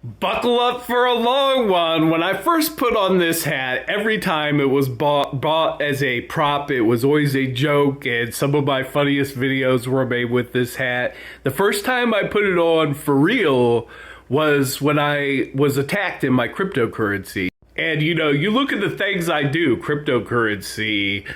Buckle up for a long one. When I first put on this hat, every time it was bought as a prop, it was always a joke, and some of my funniest videos were made with this hat. The first time I put it on for real was when I was attacked in my cryptocurrency. And you look at the things I do: cryptocurrency,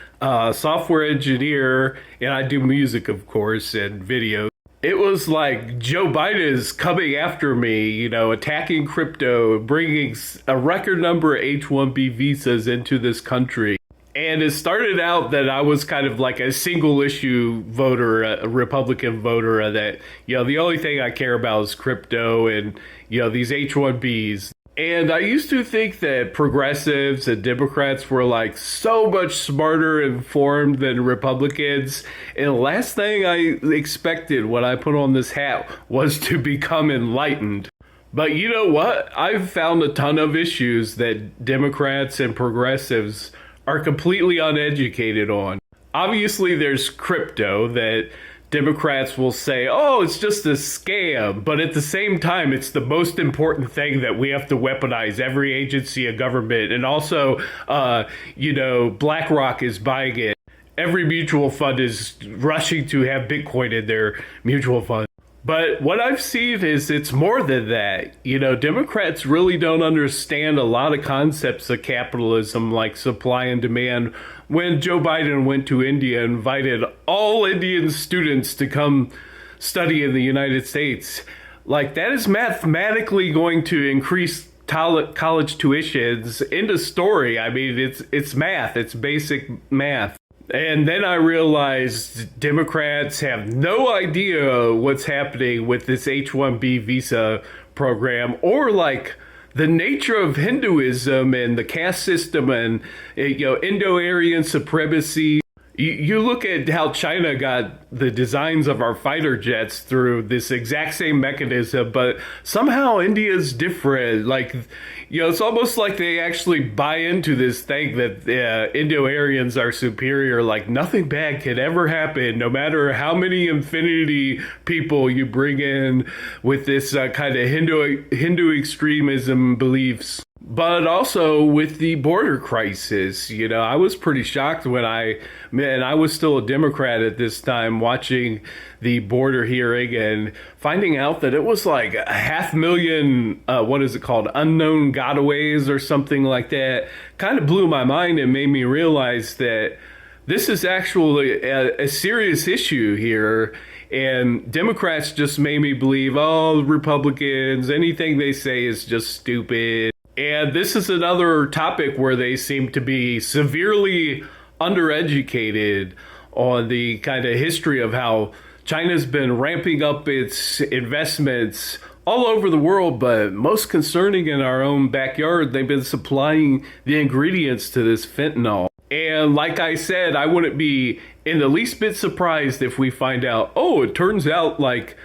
software engineer, and I do music, of course, and video. It was like Joe Biden is coming after me, attacking crypto, bringing a record number of H-1B visas into this country. And it started out that I was kind of like a single issue voter, a Republican voter, that, the only thing I care about is crypto and, these H-1Bs. And I used to think that progressives and Democrats were like so much smarter and informed than Republicans. And the last thing I expected when I put on this hat was to become enlightened. But you know what? I've found a ton of issues that Democrats and progressives are completely uneducated on. Obviously, there's crypto that Democrats will say, oh, it's just a scam. But at the same time, it's the most important thing that we have to weaponize every agency of government. And also, BlackRock is buying it. Every mutual fund is rushing to have Bitcoin in their mutual fund. But what I've seen is it's more than that. Democrats really don't understand a lot of concepts of capitalism, like supply and demand. When Joe Biden went to India and invited all Indian students to come study in the United States, like that is mathematically going to increase college tuitions. End of story. I mean, it's math. It's basic math. And then I realized Democrats have no idea what's happening with this H-1B visa program, or like the nature of Hinduism and the caste system and, Indo-Aryan supremacy. You look at how China got the designs of our fighter jets through this exact same mechanism, but somehow India's different. Like, it's almost like they actually buy into this thing that Indo-Aryans are superior. Like, nothing bad can ever happen, no matter how many infinity people you bring in with this kind of Hindu extremism beliefs. But also with the border crisis, I was pretty shocked when I was still a Democrat at this time, watching the border hearing and finding out that it was like 500,000, unknown gotaways or something like that. Kind of blew my mind and made me realize that this is actually a serious issue here. And Democrats just made me believe, oh, Republicans, anything they say is just stupid. And this is another topic where they seem to be severely undereducated on the kind of history of how China's been ramping up its investments all over the world, but most concerning in our own backyard, they've been supplying the ingredients to this fentanyl. And like I said, I wouldn't be in the least bit surprised if we find out, oh, it turns out like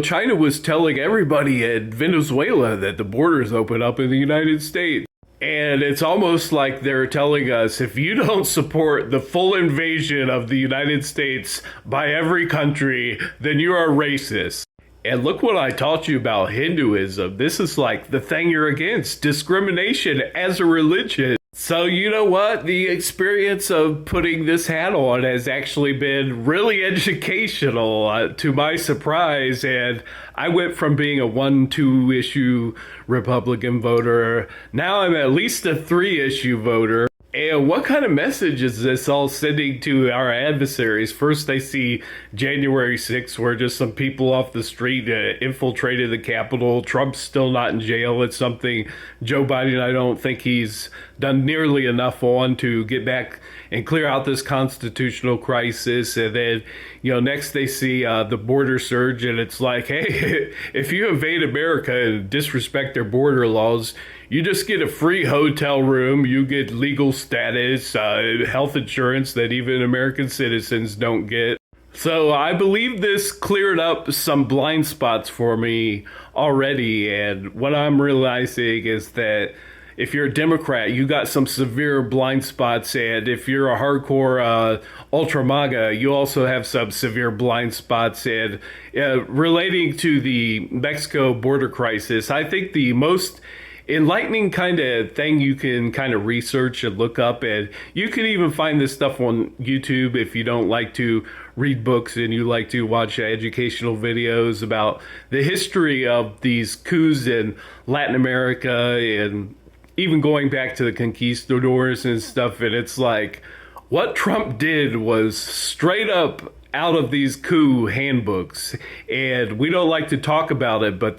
China was telling everybody in Venezuela that the borders open up in the United States. And it's almost like they're telling us, if you don't support the full invasion of the United States by every country, then you are racist. And look what I taught you about Hinduism. This is like the thing you're against, discrimination as a religion. So you know what? The experience of putting this hat on has actually been really educational, to my surprise. And I went from being a 1-2 issue Republican voter. Now I'm at least a 3-issue voter. And what kind of message is this all sending to our adversaries? First, they see January 6th, where just some people off the street infiltrated the Capitol. Trump's still not in jail. It's something Joe Biden, I don't think he's done nearly enough on to get back and clear out this constitutional crisis. And then, next they see the border surge, and it's like, hey, if you invade America and disrespect their border laws, you just get a free hotel room, you get legal status, health insurance that even American citizens don't get. So I believe this cleared up some blind spots for me already, and what I'm realizing is that if you're a Democrat, you got some severe blind spots, and if you're a hardcore ultra MAGA, you also have some severe blind spots. And relating to the Mexico border crisis, I think the most enlightening kind of thing you can kind of research and look up, and you can even find this stuff on YouTube if you don't like to read books and you like to watch educational videos about the history of these coups in Latin America and even going back to the conquistadors and stuff. And it's like what Trump did was straight up out of these coup handbooks, and we don't like to talk about it, but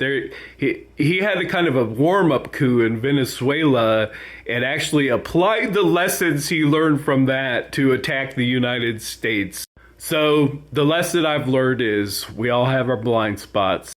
he had a kind of a warm-up coup in Venezuela and actually applied the lessons he learned from that to attack the United States. So the lesson I've learned is we all have our blind spots.